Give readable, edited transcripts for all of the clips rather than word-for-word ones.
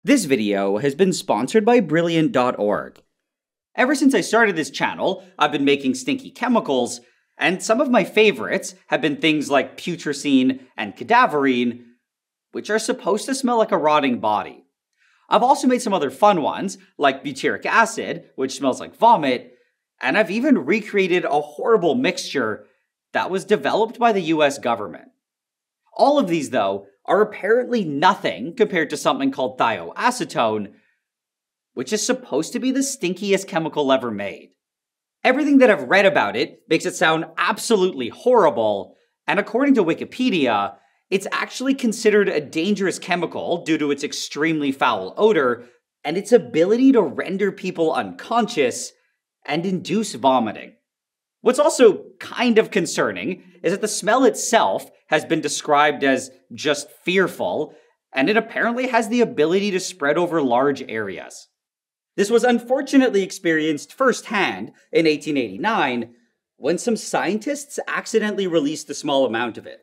This video has been sponsored by Brilliant.org. Ever since I started this channel, I've been making stinky chemicals, and some of my favorites have been things like putrescine and cadaverine, which are supposed to smell like a rotting body. I've also made some other fun ones, like butyric acid, which smells like vomit, and I've even recreated a horrible mixture that was developed by the US government. All of these, though, are apparently nothing compared to something called thioacetone, which is supposed to be the stinkiest chemical ever made. Everything that I've read about it makes it sound absolutely horrible, and according to Wikipedia, it's actually considered a dangerous chemical due to its extremely foul odor and its ability to render people unconscious and induce vomiting. What's also kind of concerning is that the smell itself has been described as just fearful, and it apparently has the ability to spread over large areas. This was unfortunately experienced firsthand in 1889 when some scientists accidentally released a small amount of it.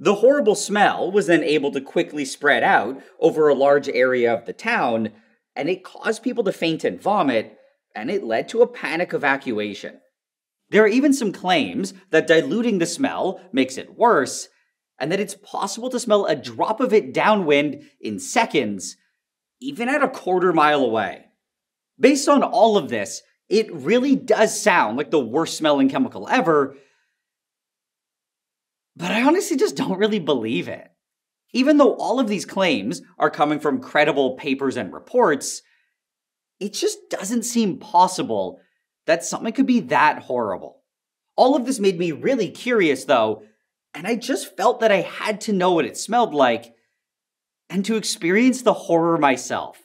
The horrible smell was then able to quickly spread out over a large area of the town, and it caused people to faint and vomit, and it led to a panic evacuation. There are even some claims that diluting the smell makes it worse, and that it's possible to smell a drop of it downwind in seconds, even at a quarter-mile away. Based on all of this, it really does sound like the worst-smelling chemical ever, but I honestly just don't really believe it. Even though all of these claims are coming from credible papers and reports, it just doesn't seem possible that something could be that horrible. All of this made me really curious, though, and I just felt that I had to know what it smelled like and to experience the horror myself.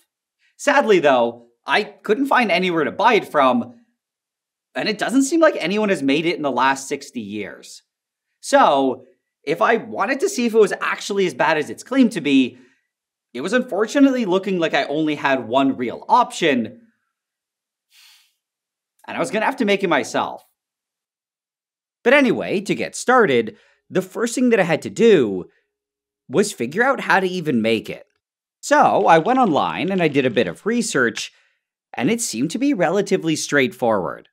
Sadly, though, I couldn't find anywhere to buy it from, and it doesn't seem like anyone has made it in the last 60 years. So, if I wanted to see if it was actually as bad as it's claimed to be, it was unfortunately looking like I only had one real option, and I was gonna have to make it myself. But anyway, to get started, the first thing that I had to do was figure out how to even make it. So I went online and I did a bit of research, and it seemed to be relatively straightforward.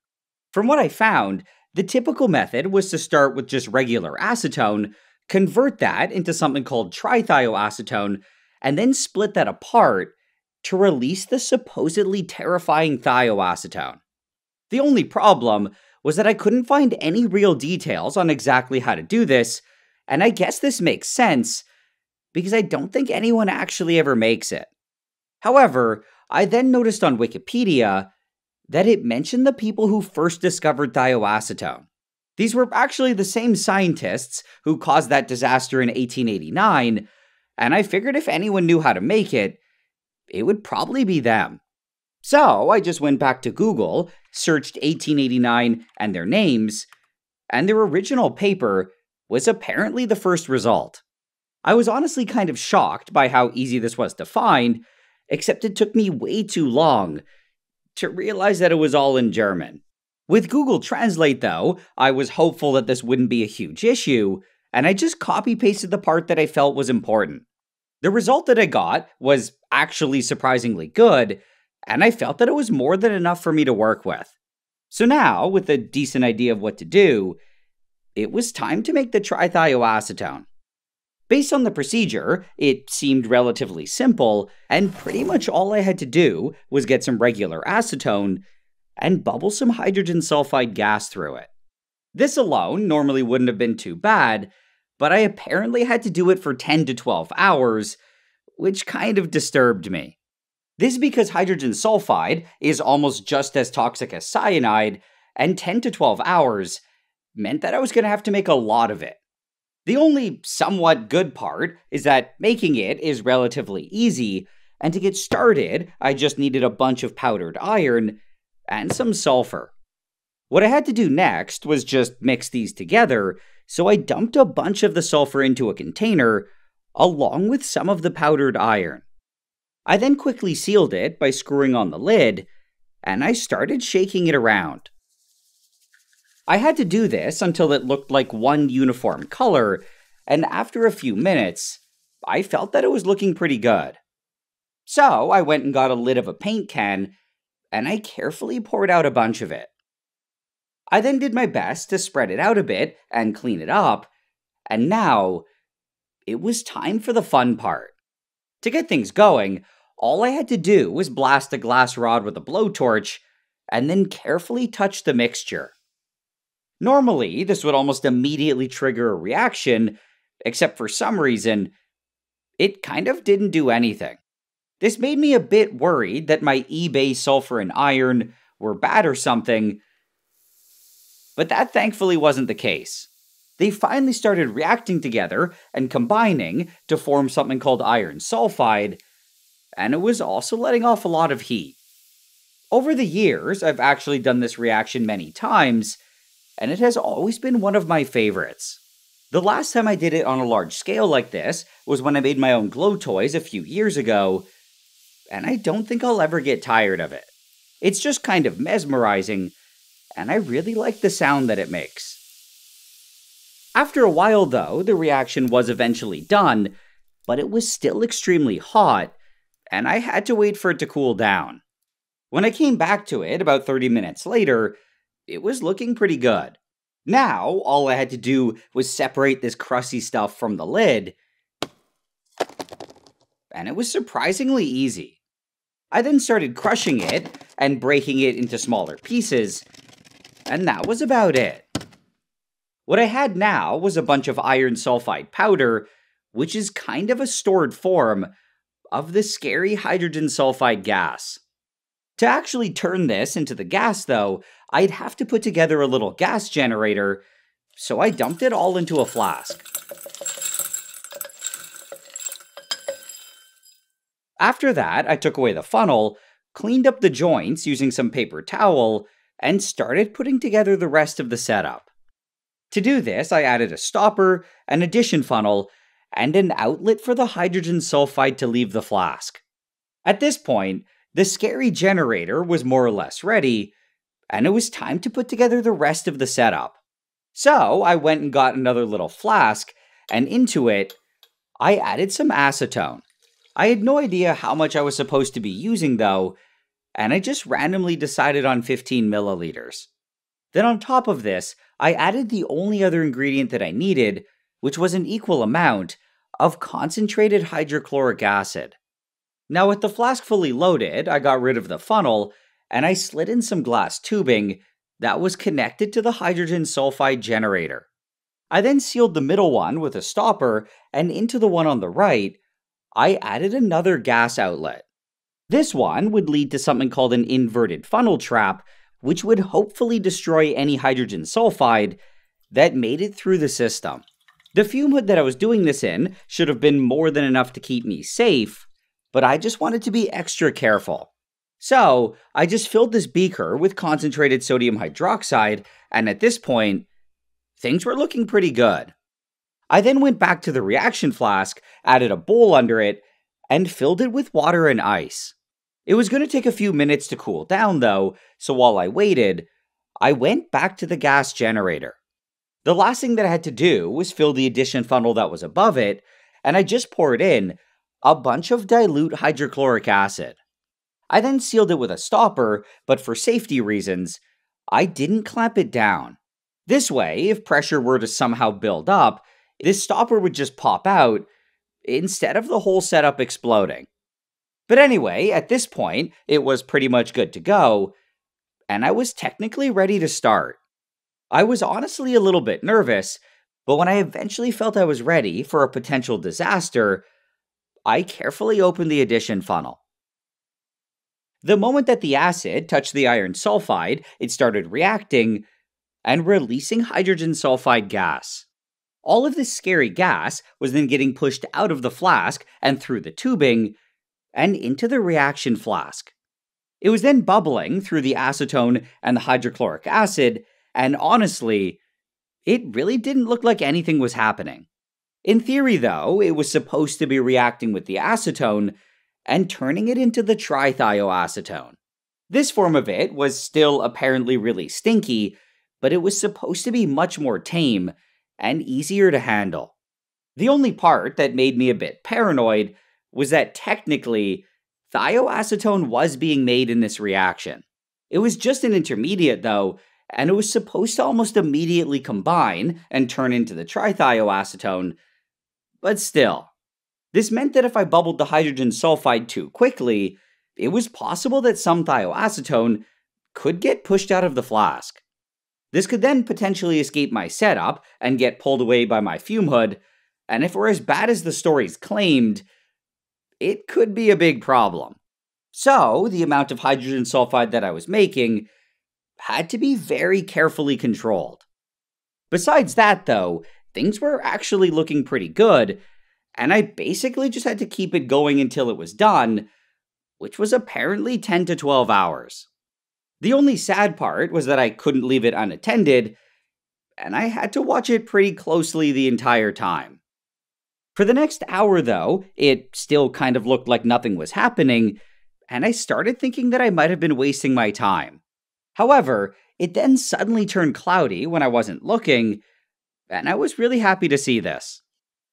From what I found, the typical method was to start with just regular acetone, convert that into something called trithioacetone, and then split that apart to release the supposedly terrifying thioacetone. The only problem was that I couldn't find any real details on exactly how to do this, and I guess this makes sense, because I don't think anyone actually ever makes it. However, I then noticed on Wikipedia that it mentioned the people who first discovered thioacetone. These were actually the same scientists who caused that disaster in 1889, and I figured if anyone knew how to make it, it would probably be them. So I just went back to Google, searched 1889 and their names, and their original paper was apparently the first result. I was honestly kind of shocked by how easy this was to find, except it took me way too long to realize that it was all in German. With Google Translate, though, I was hopeful that this wouldn't be a huge issue, and I just copy-pasted the part that I felt was important. The result that I got was actually surprisingly good, and I felt that it was more than enough for me to work with. So now, with a decent idea of what to do, it was time to make the trithioacetone. Based on the procedure, it seemed relatively simple, and pretty much all I had to do was get some regular acetone and bubble some hydrogen sulfide gas through it. This alone normally wouldn't have been too bad, but I apparently had to do it for 10 to 12 hours, which kind of disturbed me. This is because hydrogen sulfide is almost just as toxic as cyanide, and 10 to 12 hours meant that I was going to have to make a lot of it. The only somewhat good part is that making it is relatively easy, and to get started, I just needed a bunch of powdered iron and some sulfur. What I had to do next was just mix these together, so I dumped a bunch of the sulfur into a container, along with some of the powdered iron. I then quickly sealed it by screwing on the lid, and I started shaking it around. I had to do this until it looked like one uniform color, and after a few minutes, I felt that it was looking pretty good. So I went and got a lid of a paint can, and I carefully poured out a bunch of it. I then did my best to spread it out a bit and clean it up, and now it was time for the fun part. To get things going, all I had to do was blast a glass rod with a blowtorch and then carefully touch the mixture. Normally, this would almost immediately trigger a reaction, except for some reason, it kind of didn't do anything. This made me a bit worried that my eBay sulfur and iron were bad or something, but that thankfully wasn't the case. They finally started reacting together and combining to form something called iron sulfide, and it was also letting off a lot of heat. Over the years, I've actually done this reaction many times, and it has always been one of my favorites. The last time I did it on a large scale like this was when I made my own glow toys a few years ago, and I don't think I'll ever get tired of it. It's just kind of mesmerizing, and I really like the sound that it makes. After a while though, the reaction was eventually done, but it was still extremely hot, and I had to wait for it to cool down. When I came back to it about 30 minutes later, it was looking pretty good. Now, all I had to do was separate this crusty stuff from the lid, and it was surprisingly easy. I then started crushing it and breaking it into smaller pieces, and that was about it. What I had now was a bunch of iron sulfide powder, which is kind of a stored form of the scary hydrogen sulfide gas. To actually turn this into the gas, though, I'd have to put together a little gas generator, so I dumped it all into a flask. After that, I took away the funnel, cleaned up the joints using some paper towel, and started putting together the rest of the setup. To do this, I added a stopper, an addition funnel, and an outlet for the hydrogen sulfide to leave the flask. At this point, the scary generator was more or less ready, and it was time to put together the rest of the setup. So I went and got another little flask, and into it, I added some acetone. I had no idea how much I was supposed to be using though, and I just randomly decided on 15 milliliters. Then on top of this, I added the only other ingredient that I needed, which was an equal amount of concentrated hydrochloric acid. Now with the flask fully loaded, I got rid of the funnel, and I slid in some glass tubing that was connected to the hydrogen sulfide generator. I then sealed the middle one with a stopper, and into the one on the right, I added another gas outlet. This one would lead to something called an inverted funnel trap, which would hopefully destroy any hydrogen sulfide that made it through the system. The fume hood that I was doing this in should have been more than enough to keep me safe, but I just wanted to be extra careful. So I just filled this beaker with concentrated sodium hydroxide, and at this point, things were looking pretty good. I then went back to the reaction flask, added a bowl under it, and filled it with water and ice. It was going to take a few minutes to cool down though, so while I waited, I went back to the gas generator. The last thing that I had to do was fill the addition funnel that was above it, and I just poured in a bunch of dilute hydrochloric acid. I then sealed it with a stopper, but for safety reasons, I didn't clamp it down. This way, if pressure were to somehow build up, this stopper would just pop out, instead of the whole setup exploding. But anyway, at this point, it was pretty much good to go, and I was technically ready to start. I was honestly a little bit nervous, but when I eventually felt I was ready for a potential disaster, I carefully opened the addition funnel. The moment that the acid touched the iron sulfide, it started reacting and releasing hydrogen sulfide gas. All of this scary gas was then getting pushed out of the flask and through the tubing and into the reaction flask. It was then bubbling through the acetone and the hydrochloric acid, and honestly, it really didn't look like anything was happening. In theory though, it was supposed to be reacting with the acetone and turning it into the trithioacetone. This form of it was still apparently really stinky, but it was supposed to be much more tame and easier to handle. The only part that made me a bit paranoid was that technically, Thioacetone was being made in this reaction. It was just an intermediate though, and it was supposed to almost immediately combine and turn into the trithioacetone, but still. This meant that if I bubbled the hydrogen sulfide too quickly, it was possible that some thioacetone could get pushed out of the flask. This could then potentially escape my setup and get pulled away by my fume hood, and if it were as bad as the stories claimed, it could be a big problem. So, the amount of hydrogen sulfide that I was making had to be very carefully controlled. Besides that, though, things were actually looking pretty good, and I basically just had to keep it going until it was done, which was apparently 10 to 12 hours. The only sad part was that I couldn't leave it unattended, and I had to watch it pretty closely the entire time. For the next hour, though, it still kind of looked like nothing was happening, and I started thinking that I might have been wasting my time. However, it then suddenly turned cloudy when I wasn't looking, and I was really happy to see this.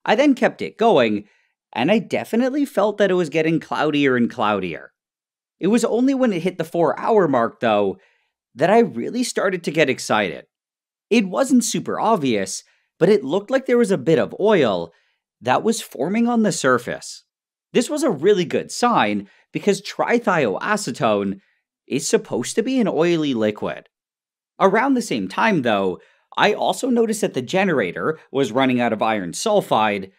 I then kept it going, and I definitely felt that it was getting cloudier and cloudier. It was only when it hit the 4-hour mark, though, that I really started to get excited. It wasn't super obvious, but it looked like there was a bit of oil that was forming on the surface. This was a really good sign because trithioacetone is supposed to be an oily liquid. Around the same time, though, I also noticed that the generator was running out of iron sulfide,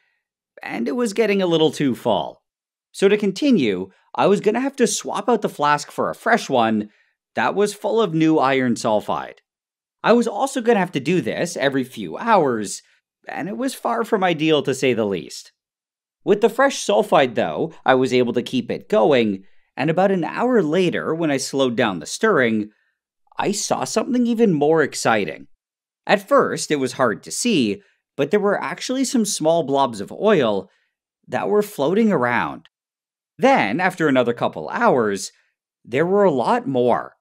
and it was getting a little too full. So to continue, I was going to have to swap out the flask for a fresh one that was full of new iron sulfide. I was also going to have to do this every few hours, and it was far from ideal to say the least. With the fresh sulfide, though, I was able to keep it going, and about an hour later, when I slowed down the stirring, I saw something even more exciting. At first, it was hard to see, but there were actually some small blobs of oil that were floating around. Then, after another couple hours, there were a lot more.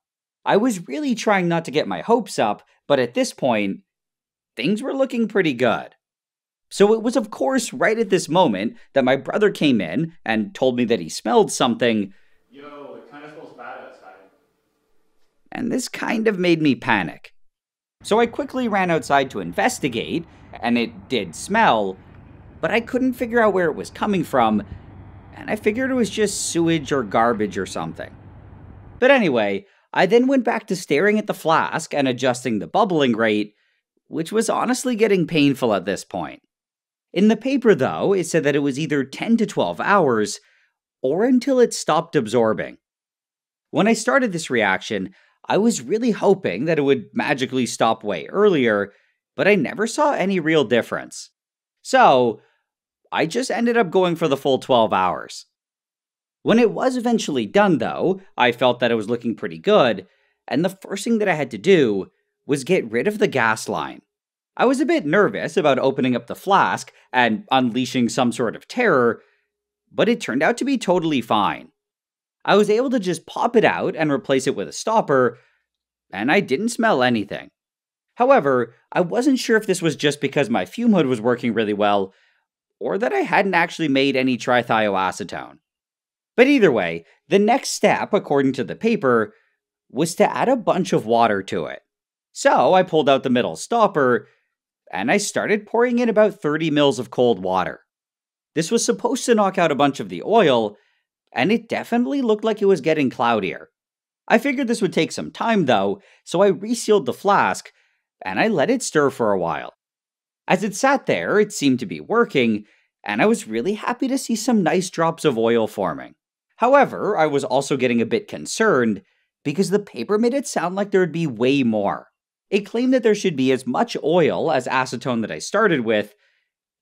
I was really trying not to get my hopes up, but at this point, things were looking pretty good. So it was of course right at this moment that my brother came in and told me that he smelled something. Yo, it kind of smells bad outside. And this kind of made me panic. So I quickly ran outside to investigate, and it did smell, but I couldn't figure out where it was coming from, and I figured it was just sewage or garbage or something. But anyway, I then went back to staring at the flask and adjusting the bubbling rate, which was honestly getting painful at this point. In the paper, though, it said that it was either 10 to 12 hours, or until it stopped absorbing. When I started this reaction, I was really hoping that it would magically stop way earlier, but I never saw any real difference. So, I just ended up going for the full 12 hours. When it was eventually done, though, I felt that it was looking pretty good, and the first thing that I had to do was get rid of the gas line. I was a bit nervous about opening up the flask and unleashing some sort of terror, but it turned out to be totally fine. I was able to just pop it out and replace it with a stopper, and I didn't smell anything. However, I wasn't sure if this was just because my fume hood was working really well, or that I hadn't actually made any trithioacetone. But either way, the next step, according to the paper, was to add a bunch of water to it. So I pulled out the middle stopper, and I started pouring in about 30 mils of cold water. This was supposed to knock out a bunch of the oil, and it definitely looked like it was getting cloudier. I figured this would take some time though, so I resealed the flask, and I let it stir for a while. As it sat there, it seemed to be working, and I was really happy to see some nice drops of oil forming. However, I was also getting a bit concerned, because the paper made it sound like there would be way more. It claimed that there should be as much oil as acetone that I started with,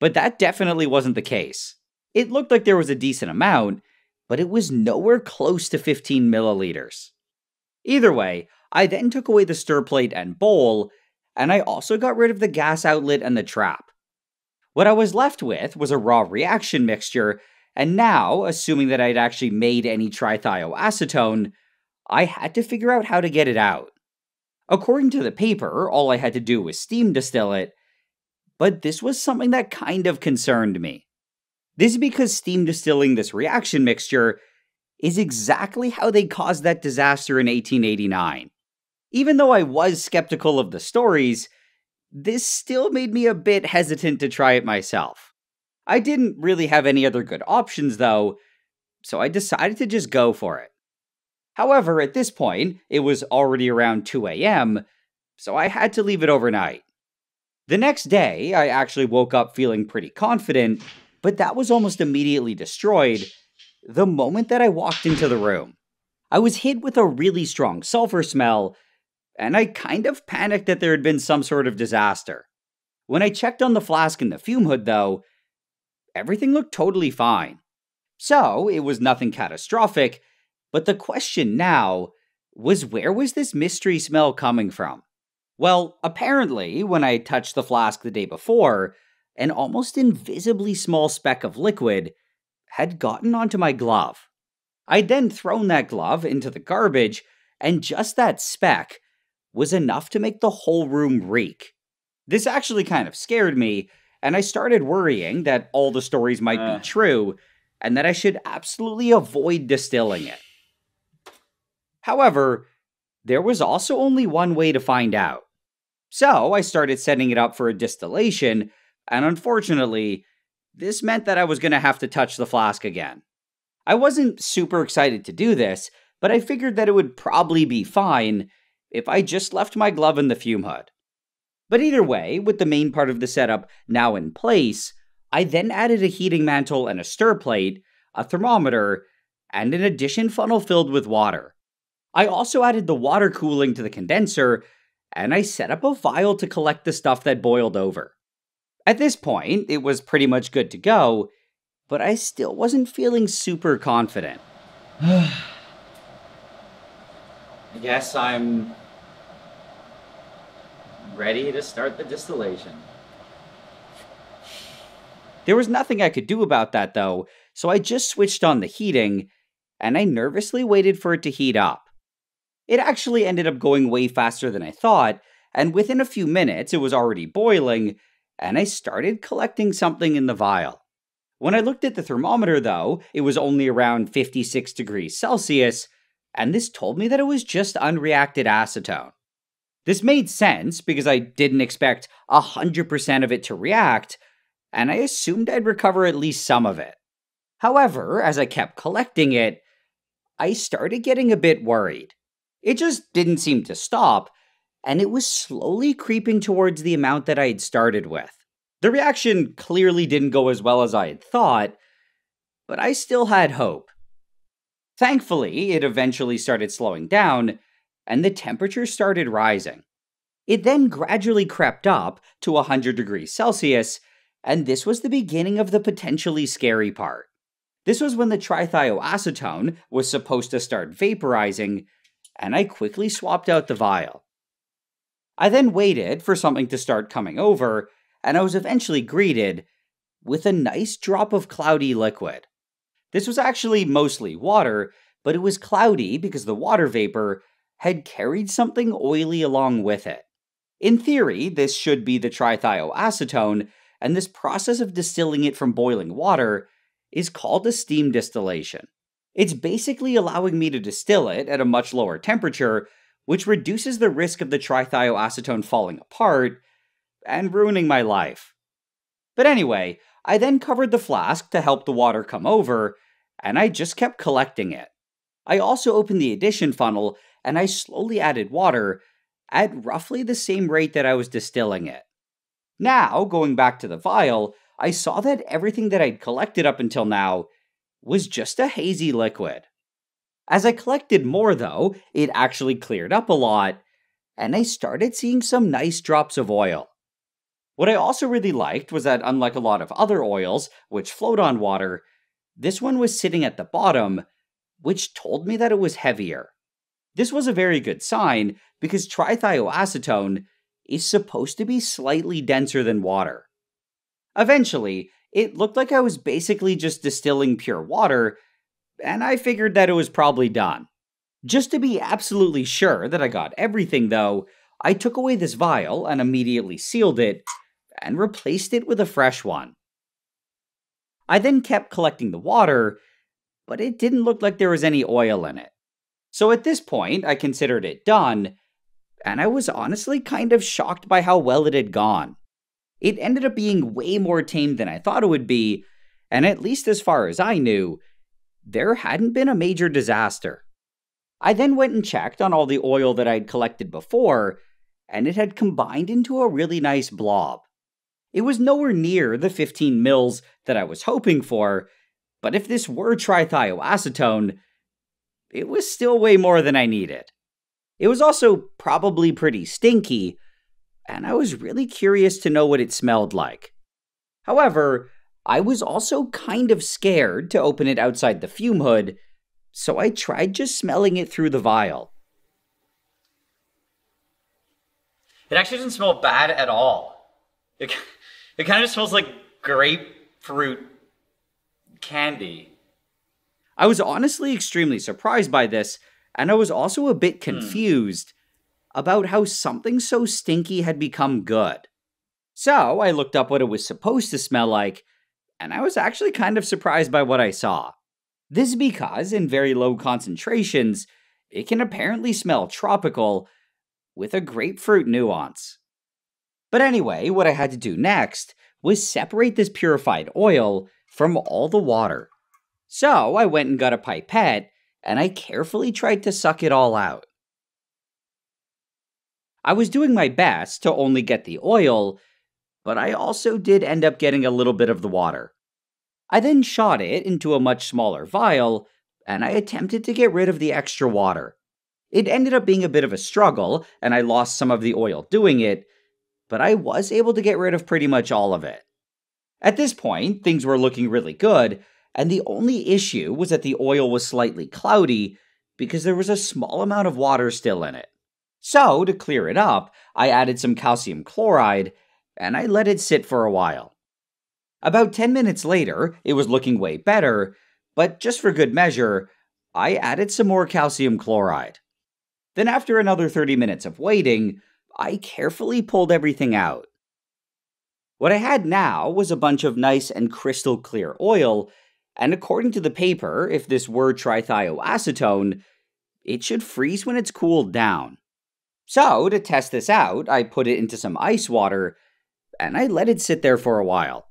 but that definitely wasn't the case. It looked like there was a decent amount, but it was nowhere close to 15 milliliters. Either way, I then took away the stir plate and bowl, and I also got rid of the gas outlet and the trap. What I was left with was a raw reaction mixture, and now, assuming that I'd actually made any trithioacetone, I had to figure out how to get it out. According to the paper, all I had to do was steam distill it, but this was something that kind of concerned me. This is because steam distilling this reaction mixture is exactly how they caused that disaster in 1889. Even though I was skeptical of the stories, this still made me a bit hesitant to try it myself. I didn't really have any other good options though, so I decided to just go for it. However, at this point, it was already around 2 a.m., so I had to leave it overnight. The next day, I actually woke up feeling pretty confident, but that was almost immediately destroyed the moment that I walked into the room. I was hit with a really strong sulfur smell, and I kind of panicked that there had been some sort of disaster. When I checked on the flask and the fume hood, though, everything looked totally fine. So, it was nothing catastrophic, but the question now was, where was this mystery smell coming from? Well, apparently, when I touched the flask the day before, an almost invisibly small speck of liquid had gotten onto my glove. I'd then thrown that glove into the garbage, and just that speck was enough to make the whole room reek. This actually kind of scared me, and I started worrying that all the stories might be true, and that I should absolutely avoid distilling it. However, there was also only one way to find out. So I started setting it up for a distillation, and unfortunately, this meant that I was going to have to touch the flask again. I wasn't super excited to do this, but I figured that it would probably be fine if I just left my glove in the fume hood. But either way, with the main part of the setup now in place, I then added a heating mantle and a stir plate, a thermometer, and an addition funnel filled with water. I also added the water cooling to the condenser, and I set up a vial to collect the stuff that boiled over. At this point, it was pretty much good to go, but I still wasn't feeling super confident. I guess I'm ready to start the distillation. There was nothing I could do about that though, so I just switched on the heating, and I nervously waited for it to heat up. It actually ended up going way faster than I thought, and within a few minutes it was already boiling, and I started collecting something in the vial. When I looked at the thermometer though, it was only around 56 degrees Celsius, and this told me that it was just unreacted acetone. This made sense because I didn't expect 100% of it to react, and I assumed I'd recover at least some of it. However, as I kept collecting it, I started getting a bit worried. It just didn't seem to stop, and it was slowly creeping towards the amount that I had started with. The reaction clearly didn't go as well as I had thought, but I still had hope. Thankfully, it eventually started slowing down, and the temperature started rising. It then gradually crept up to 100 degrees Celsius, and this was the beginning of the potentially scary part. This was when the trithioacetone was supposed to start vaporizing, and I quickly swapped out the vial. I then waited for something to start coming over, and I was eventually greeted with a nice drop of cloudy liquid. This was actually mostly water, but it was cloudy because the water vapor had carried something oily along with it. In theory, this should be the trithioacetone, and this process of distilling it from boiling water is called a steam distillation. It's basically allowing me to distill it at a much lower temperature, which reduces the risk of the trithioacetone falling apart and ruining my life. But anyway, I then covered the flask to help the water come over, and I just kept collecting it. I also opened the addition funnel, and I slowly added water at roughly the same rate that I was distilling it. Now, going back to the vial, I saw that everything that I'd collected up until now was just a hazy liquid. As I collected more though, it actually cleared up a lot, and I started seeing some nice drops of oil. What I also really liked was that unlike a lot of other oils, which float on water, this one was sitting at the bottom, which told me that it was heavier. This was a very good sign, because trithioacetone is supposed to be slightly denser than water. Eventually, it looked like I was basically just distilling pure water, and I figured that it was probably done. Just to be absolutely sure that I got everything though, I took away this vial and immediately sealed it, and replaced it with a fresh one. I then kept collecting the water, but it didn't look like there was any oil in it. So at this point, I considered it done, and I was honestly kind of shocked by how well it had gone. It ended up being way more tame than I thought it would be, and at least as far as I knew, there hadn't been a major disaster. I then went and checked on all the oil that I'd collected before, and it had combined into a really nice blob. It was nowhere near the 15 mils that I was hoping for, but if this were trithioacetone, it was still way more than I needed. It was also probably pretty stinky, and I was really curious to know what it smelled like. However, I was also kind of scared to open it outside the fume hood, so I tried just smelling it through the vial. It actually doesn't smell bad at all. It kind of smells like grapefruit candy. I was honestly extremely surprised by this, and I was also a bit confused about how something so stinky had become good. So I looked up what it was supposed to smell like, and I was actually kind of surprised by what I saw. This is because, in very low concentrations, it can apparently smell tropical, with a grapefruit nuance. But anyway, what I had to do next was separate this purified oil from all the water. So I went and got a pipette, and I carefully tried to suck it all out. I was doing my best to only get the oil, but I also did end up getting a little bit of the water. I then shot it into a much smaller vial, and I attempted to get rid of the extra water. It ended up being a bit of a struggle, and I lost some of the oil doing it, but I was able to get rid of pretty much all of it. At this point, things were looking really good, and the only issue was that the oil was slightly cloudy because there was a small amount of water still in it. So, to clear it up, I added some calcium chloride, and I let it sit for a while. About 10 minutes later, it was looking way better, but just for good measure, I added some more calcium chloride. Then after another 30 minutes of waiting, I carefully pulled everything out. What I had now was a bunch of nice and crystal clear oil, and according to the paper, if this were trithioacetone, it should freeze when it's cooled down. So, to test this out, I put it into some ice water, and I let it sit there for a while.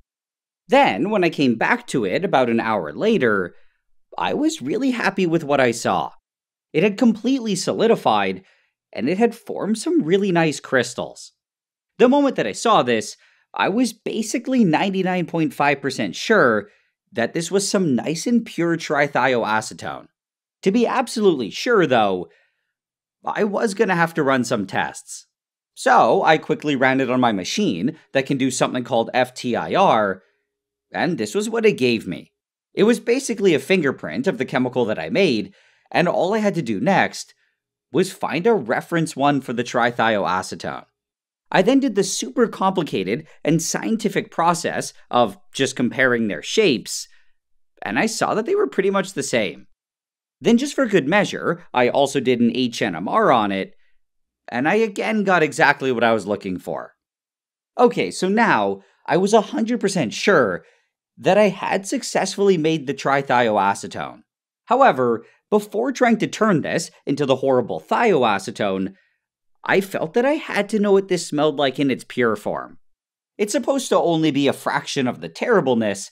Then, when I came back to it about an hour later, I was really happy with what I saw. It had completely solidified, and it had formed some really nice crystals. The moment that I saw this, I was basically 99.5% sure that this was some nice and pure trithioacetone. To be absolutely sure, though, I was going to have to run some tests. So I quickly ran it on my machine that can do something called FTIR, and this was what it gave me. It was basically a fingerprint of the chemical that I made, and all I had to do next was find a reference one for the trithioacetone. I then did the super complicated and scientific process of just comparing their shapes, and I saw that they were pretty much the same. Then just for good measure, I also did an HNMR on it, and I again got exactly what I was looking for. Okay, so now I was 100% sure that I had successfully made the trithioacetone. However, before trying to turn this into the horrible thioacetone, I felt that I had to know what this smelled like in its pure form. It's supposed to only be a fraction of the terribleness,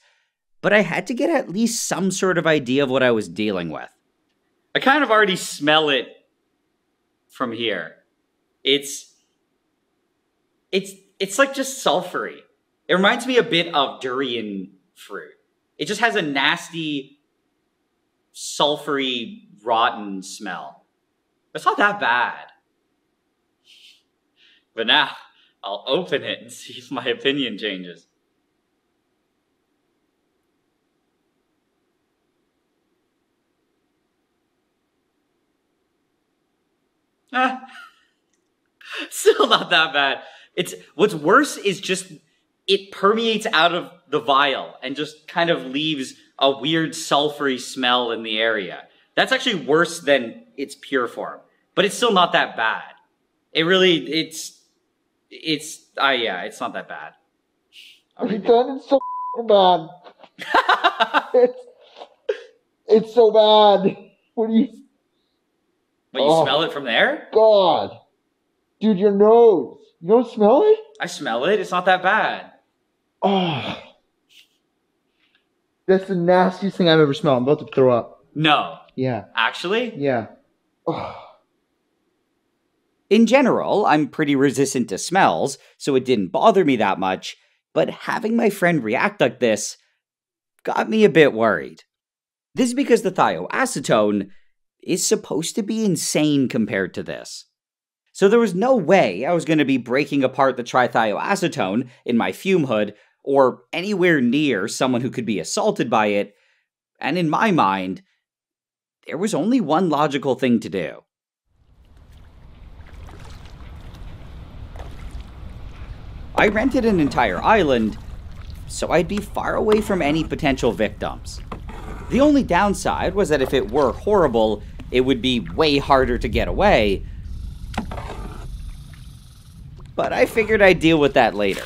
but I had to get at least some sort of idea of what I was dealing with. I kind of already smell it from here. It's like just sulfury. It reminds me a bit of durian fruit. It just has a nasty, sulfury, rotten smell. It's not that bad. But now, I'll open it and see if my opinion changes. Still not that bad. What's worse is just it permeates out of the vial and just kind of leaves a weird sulfury smell in the area. That's actually worse than its pure form, but it's still not that bad. It's not that bad. It's so bad. It's so bad. What do you... But you smell it from there? God. Dude, your nose. You don't smell it? I smell it. It's not that bad. Oh. That's the nastiest thing I've ever smelled. I'm about to throw up. No. Yeah. Actually? Yeah. Oh. In general, I'm pretty resistant to smells, so it didn't bother me that much, but having my friend react like this got me a bit worried. This is because the thioacetone is supposed to be insane compared to this. So there was no way I was going to be breaking apart the trithioacetone in my fume hood or anywhere near someone who could be assaulted by it, and in my mind, there was only one logical thing to do. I rented an entire island, so I'd be far away from any potential victims. The only downside was that if it were horrible, it would be way harder to get away. But I figured I'd deal with that later.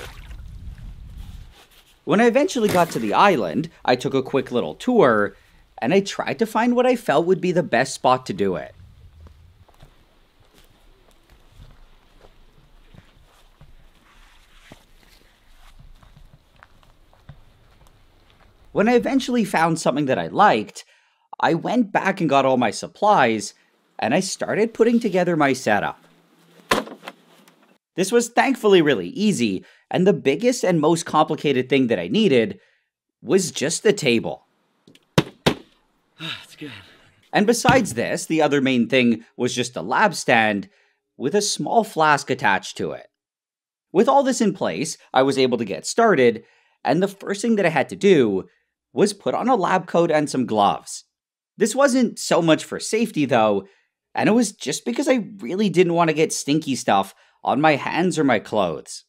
When I eventually got to the island, I took a quick little tour, and I tried to find what I felt would be the best spot to do it. When I eventually found something that I liked, I went back and got all my supplies, and I started putting together my setup. This was thankfully really easy, and the biggest and most complicated thing that I needed was just the table. That's good. And besides this, the other main thing was just a lab stand with a small flask attached to it. With all this in place, I was able to get started, and the first thing that I had to do was put on a lab coat and some gloves. This wasn't so much for safety though, and it was just because I really didn't want to get stinky stuff on my hands or my clothes.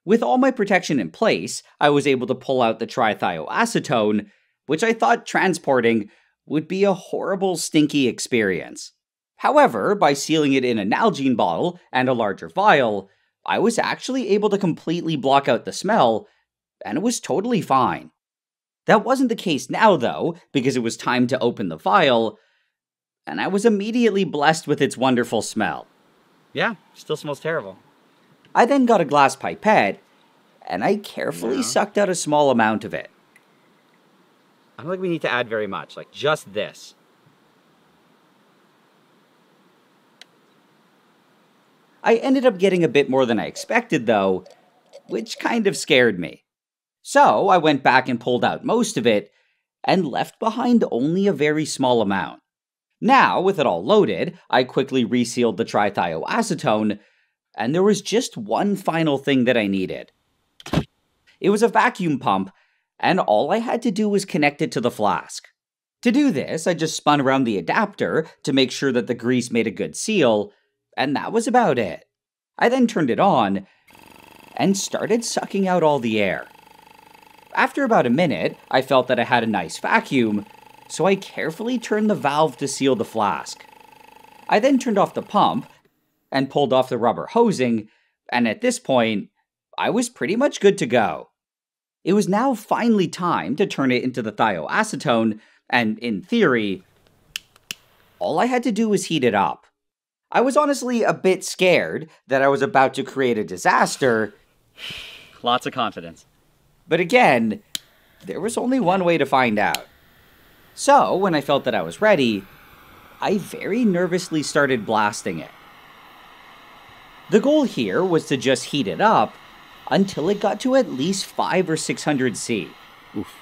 With all my protection in place, I was able to pull out the trithioacetone, which I thought transporting would be a horrible stinky experience. However, by sealing it in a Nalgene bottle and a larger vial, I was actually able to completely block out the smell, and it was totally fine. That wasn't the case now though, because it was time to open the vial, and I was immediately blessed with its wonderful smell. Yeah, still smells terrible. I then got a glass pipette, and I carefully sucked out a small amount of it. I don't think we need to add very much, like just this. I ended up getting a bit more than I expected though, which kind of scared me. So I went back and pulled out most of it, and left behind only a very small amount. Now, with it all loaded, I quickly resealed the trithioacetone, and there was just one final thing that I needed. It was a vacuum pump, and all I had to do was connect it to the flask. To do this, I just spun around the adapter to make sure that the grease made a good seal, and that was about it. I then turned it on, and started sucking out all the air. After about a minute, I felt that I had a nice vacuum, so I carefully turned the valve to seal the flask. I then turned off the pump, and pulled off the rubber hosing, and at this point, I was pretty much good to go. It was now finally time to turn it into the thioacetone, and in theory, all I had to do was heat it up. I was honestly a bit scared that I was about to create a disaster. Lots of confidence. But again, there was only one way to find out. So, when I felt that I was ready, I very nervously started blasting it. The goal here was to just heat it up until it got to at least 500 or 600 C. Oof,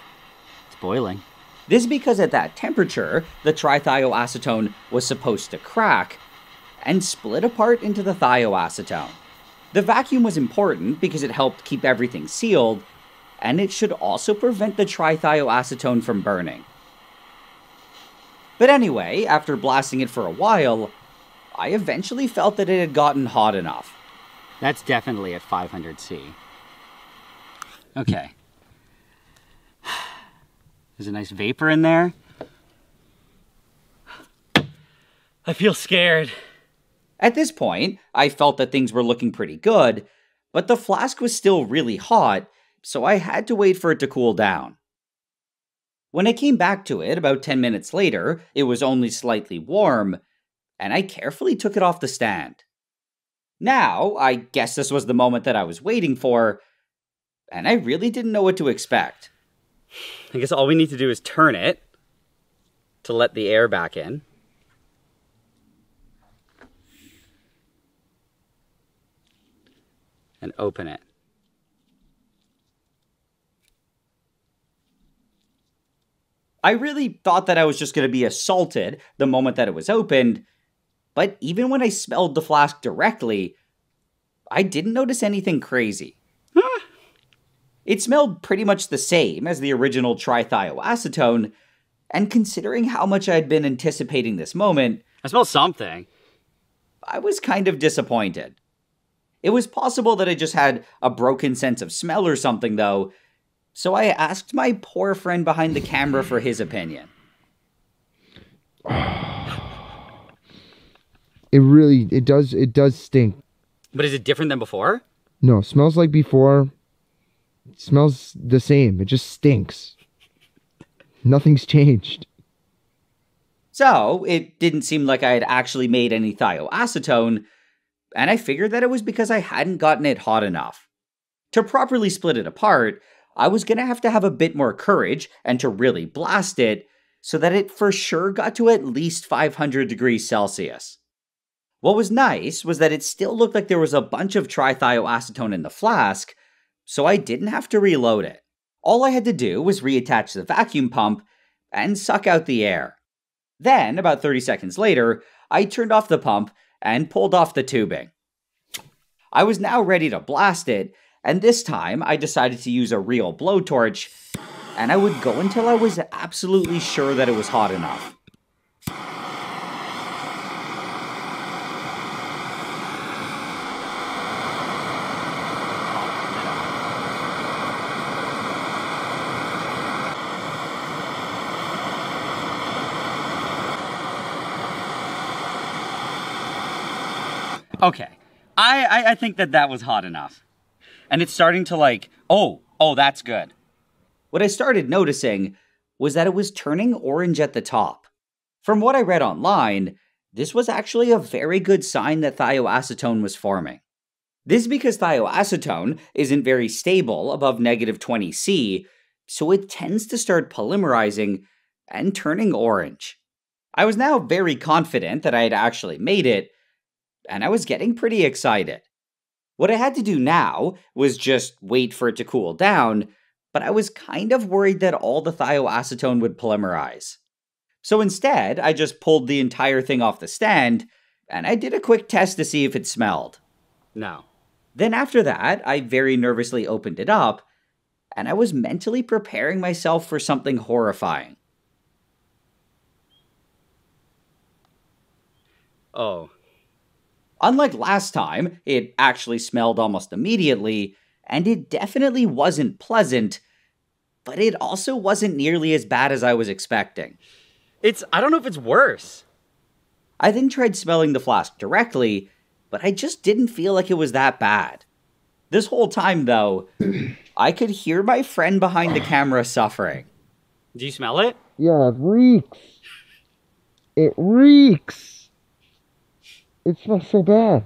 it's boiling. This is because at that temperature, the trithioacetone was supposed to crack and split apart into the thioacetone. The vacuum was important because it helped keep everything sealed, and it should also prevent the trithioacetone from burning. But anyway, after blasting it for a while, I eventually felt that it had gotten hot enough. That's definitely at 500 C. Okay. There's a nice vapor in there. I feel scared. At this point, I felt that things were looking pretty good, but the flask was still really hot, so I had to wait for it to cool down. When I came back to it about 10 minutes later, it was only slightly warm, and I carefully took it off the stand. Now, I guess this was the moment that I was waiting for, and I really didn't know what to expect. I guess all we need to do is turn it to let the air back in. And open it. I really thought that I was just going to be assaulted the moment that it was opened, but even when I smelled the flask directly, I didn't notice anything crazy. It smelled pretty much the same as the original trithioacetone, and considering how much I'd been anticipating this moment, I smell something. I was kind of disappointed. It was possible that I just had a broken sense of smell or something, though, so I asked my poor friend behind the camera for his opinion. It does stink. But is it different than before? No, smells like before. It smells the same. It just stinks. Nothing's changed. So, it didn't seem like I had actually made any thioacetone, and I figured that it was because I hadn't gotten it hot enough. To properly split it apart, I was going to have a bit more courage and to really blast it so that it for sure got to at least 500 degrees Celsius. What was nice was that it still looked like there was a bunch of trithioacetone in the flask, so I didn't have to reload it. All I had to do was reattach the vacuum pump and suck out the air. Then, about 30 seconds later, I turned off the pump and pulled off the tubing. I was now ready to blast it, and this time I decided to use a real blowtorch, and I would go until I was absolutely sure that it was hot enough. Okay, I think that was hot enough. And it's starting to oh, that's good. What I started noticing was that it was turning orange at the top. From what I read online, this was actually a very good sign that thioacetone was forming. This is because thioacetone isn't very stable above negative 20°C, so it tends to start polymerizing and turning orange. I was now very confident that I had actually made it, and I was getting pretty excited. What I had to do now was just wait for it to cool down, but I was kind of worried that all the thioacetone would polymerize. So instead, I just pulled the entire thing off the stand, and I did a quick test to see if it smelled. No. Then after that, I very nervously opened it up, and I was mentally preparing myself for something horrifying. Oh. Unlike last time, it actually smelled almost immediately, and it definitely wasn't pleasant, but it also wasn't nearly as bad as I was expecting. I don't know if it's worse. I then tried smelling the flask directly, but I just didn't feel like it was that bad. This whole time, though, I could hear my friend behind the camera suffering. Do you smell it? Yeah, it reeks. It reeks. It smells so bad.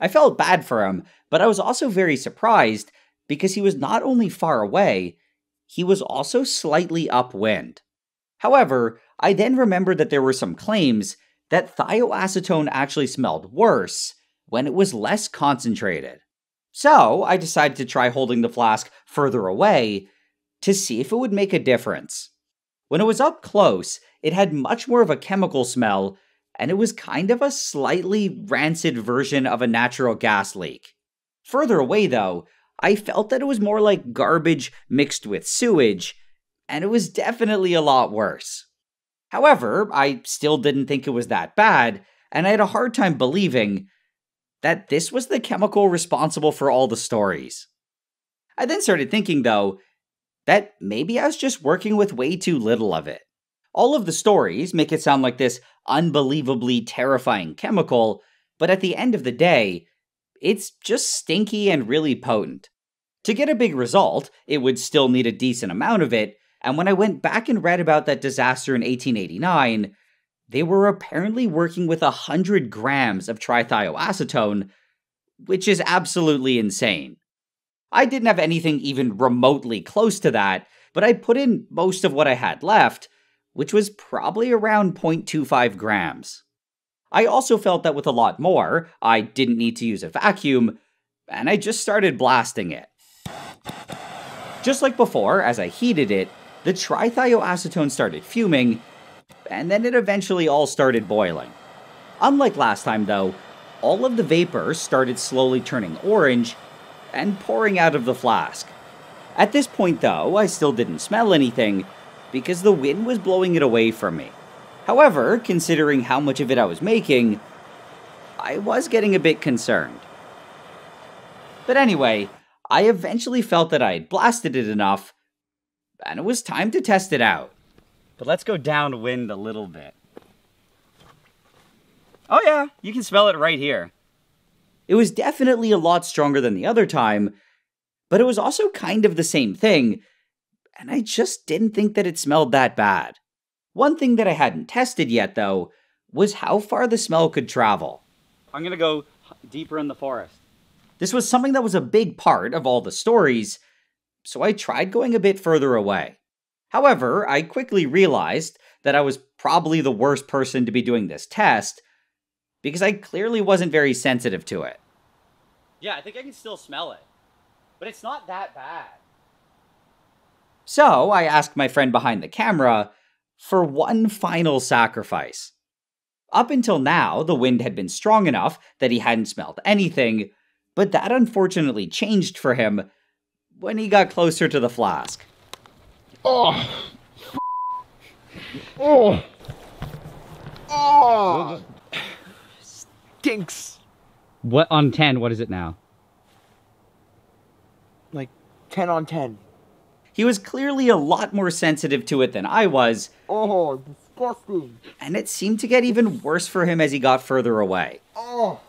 I felt bad for him, but I was also very surprised because he was not only far away, he was also slightly upwind. However, I then remembered that there were some claims that thioacetone actually smelled worse when it was less concentrated. So I decided to try holding the flask further away to see if it would make a difference. When it was up close, it had much more of a chemical smell, and it was kind of a slightly rancid version of a natural gas leak. Further away, though, I felt that it was more like garbage mixed with sewage, and it was definitely a lot worse. However, I still didn't think it was that bad, and I had a hard time believing that this was the chemical responsible for all the stories. I then started thinking, though, that maybe I was just working with way too little of it. All of the stories make it sound like this unbelievably terrifying chemical, but at the end of the day, it's just stinky and really potent. To get a big result, it would still need a decent amount of it, And when I went back and read about that disaster in 1889, they were apparently working with 100 grams of trithioacetone, which is absolutely insane. I didn't have anything even remotely close to that, but I put in most of what I had left, which was probably around 0.25 grams. I also felt that with a lot more, I didn't need to use a vacuum, and I just started blasting it. Just like before, as I heated it, the trithioacetone started fuming, and then it eventually all started boiling. Unlike last time though, all of the vapor started slowly turning orange and pouring out of the flask. At this point though, I still didn't smell anything because the wind was blowing it away from me. However, considering how much of it I was making, I was getting a bit concerned. But anyway, I eventually felt that I had blasted it enough, and it was time to test it out. But let's go downwind a little bit. Oh yeah, you can smell it right here. It was definitely a lot stronger than the other time, but it was also kind of the same thing, and I just didn't think that it smelled that bad. One thing that I hadn't tested yet, though, was how far the smell could travel. I'm gonna go deeper in the forest. This was something that was a big part of all the stories, so I tried going a bit further away. However, I quickly realized that I was probably the worst person to be doing this test, because I clearly wasn't very sensitive to it. Yeah, I think I can still smell it, but it's not that bad. So I asked my friend behind the camera for one final sacrifice. Up until now, the wind had been strong enough that he hadn't smelled anything, but that unfortunately changed for him when he got closer to the flask. Oh! Oh! Oh! Stinks! What on 10, what is it now? Like 10 on 10. He was clearly a lot more sensitive to it than I was. Oh, disgusting. And it seemed to get even worse for him as he got further away. Oh!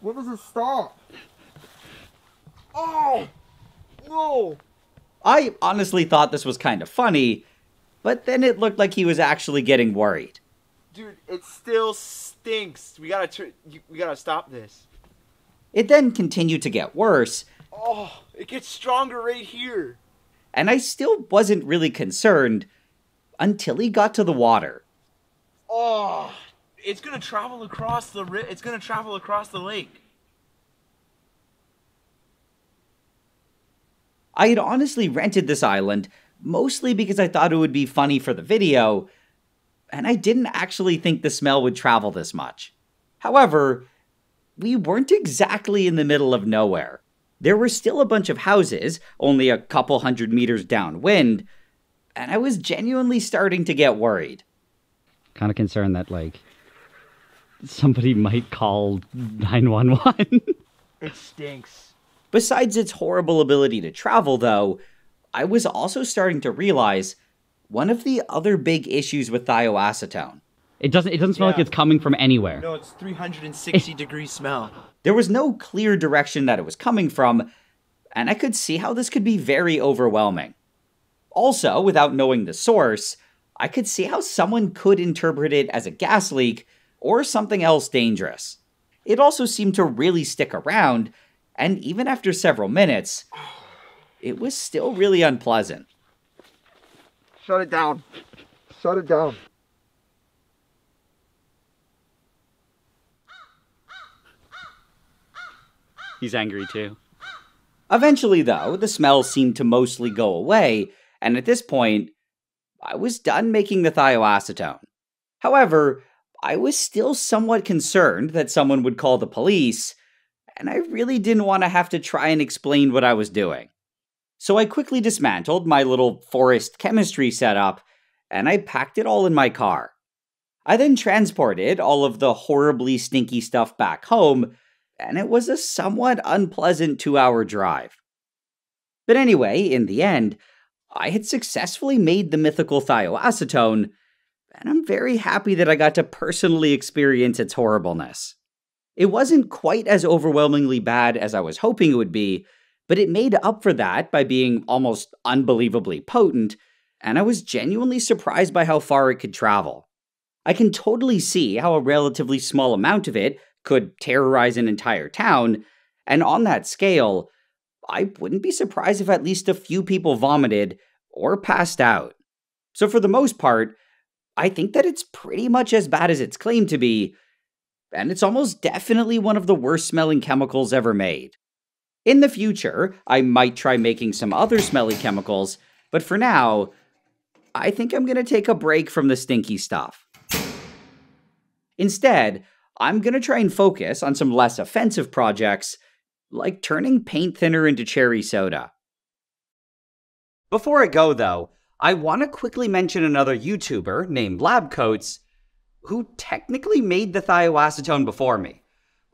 When does it stop? Oh! No! I honestly thought this was kind of funny, but then it looked like he was actually getting worried. Dude, it still stinks. We gotta stop this. It then continued to get worse. Oh, it gets stronger right here. And I still wasn't really concerned until he got to the water. Oh, it's gonna travel across the lake. I had honestly rented this island mostly because I thought it would be funny for the video, and I didn't actually think the smell would travel this much. However, we weren't exactly in the middle of nowhere. There were still a bunch of houses, only a couple 100 meters downwind, and I was genuinely starting to get worried. Kind of concerned that, somebody might call 911. It stinks. Besides its horrible ability to travel, though, I was also starting to realize one of the other big issues with thioacetone. It doesn't smell like it's coming from anywhere. No, it's 360 degree smell. There was no clear direction that it was coming from, and I could see how this could be very overwhelming. Also, without knowing the source, I could see how someone could interpret it as a gas leak or something else dangerous. It also seemed to really stick around, and even after several minutes, it was still really unpleasant. Shut it down. Shut it down. He's angry too. Eventually, though, the smell seemed to mostly go away, and at this point, I was done making the thioacetone. However, I was still somewhat concerned that someone would call the police, and I really didn't want to have to try and explain what I was doing. So I quickly dismantled my little forest chemistry setup, and I packed it all in my car. I then transported all of the horribly stinky stuff back home, and it was a somewhat unpleasant 2-hour drive. But anyway, in the end, I had successfully made the mythical thioacetone, and I'm very happy that I got to personally experience its horribleness. It wasn't quite as overwhelmingly bad as I was hoping it would be, but it made up for that by being almost unbelievably potent, and I was genuinely surprised by how far it could travel. I can totally see how a relatively small amount of it could terrorize an entire town, and on that scale, I wouldn't be surprised if at least a few people vomited or passed out. So for the most part, I think that it's pretty much as bad as it's claimed to be, and it's almost definitely one of the worst smelling chemicals ever made. In the future, I might try making some other smelly chemicals, but for now, I think I'm gonna take a break from the stinky stuff. Instead, I'm gonna try and focus on some less offensive projects, like turning paint thinner into cherry soda. Before I go though, I want to quickly mention another YouTuber named Labcoats, who technically made the thioacetone before me.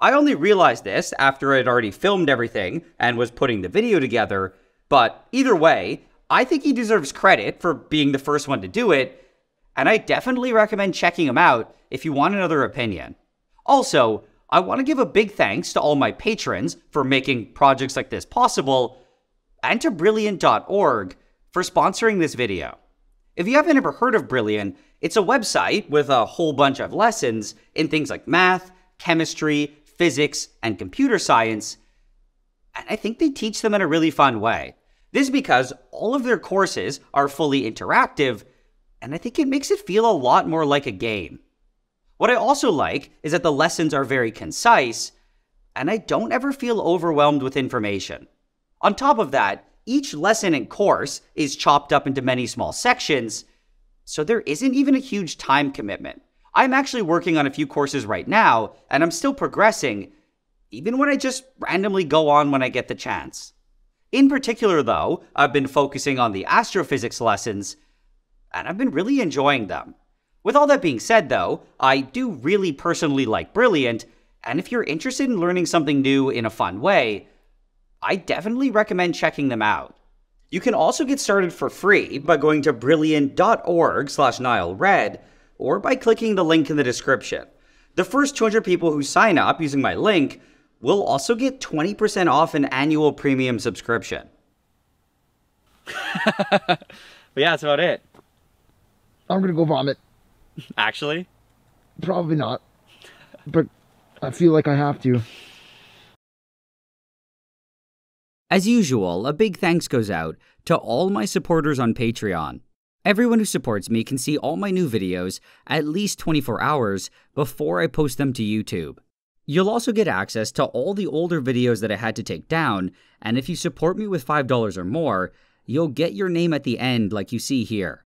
I only realized this after I'd already filmed everything and was putting the video together, but either way, I think he deserves credit for being the first one to do it, and I definitely recommend checking him out if you want another opinion. Also, I want to give a big thanks to all my patrons for making projects like this possible, and to Brilliant.org for sponsoring this video. If you haven't ever heard of Brilliant, it's a website with a whole bunch of lessons in things like math, chemistry, physics, and computer science, and I think they teach them in a really fun way. This is because all of their courses are fully interactive, and I think it makes it feel a lot more like a game. What I also like is that the lessons are very concise, and I don't ever feel overwhelmed with information. On top of that, each lesson and course is chopped up into many small sections, so there isn't even a huge time commitment. I'm actually working on a few courses right now, and I'm still progressing, even when I just randomly go on when I get the chance. In particular though, I've been focusing on the astrophysics lessons, and I've been really enjoying them. With all that being said though, I do really personally like Brilliant, and if you're interested in learning something new in a fun way, I definitely recommend checking them out. You can also get started for free by going to brilliant.org/NileRed, or by clicking the link in the description. The first 200 people who sign up using my link will also get 20% off an annual premium subscription. But yeah, that's about it. I'm gonna go vomit. Actually? Probably not. But I feel like I have to. As usual, a big thanks goes out to all my supporters on Patreon. Everyone who supports me can see all my new videos at least 24 hours before I post them to YouTube. You'll also get access to all the older videos that I had to take down, and if you support me with $5 or more, you'll get your name at the end like you see here.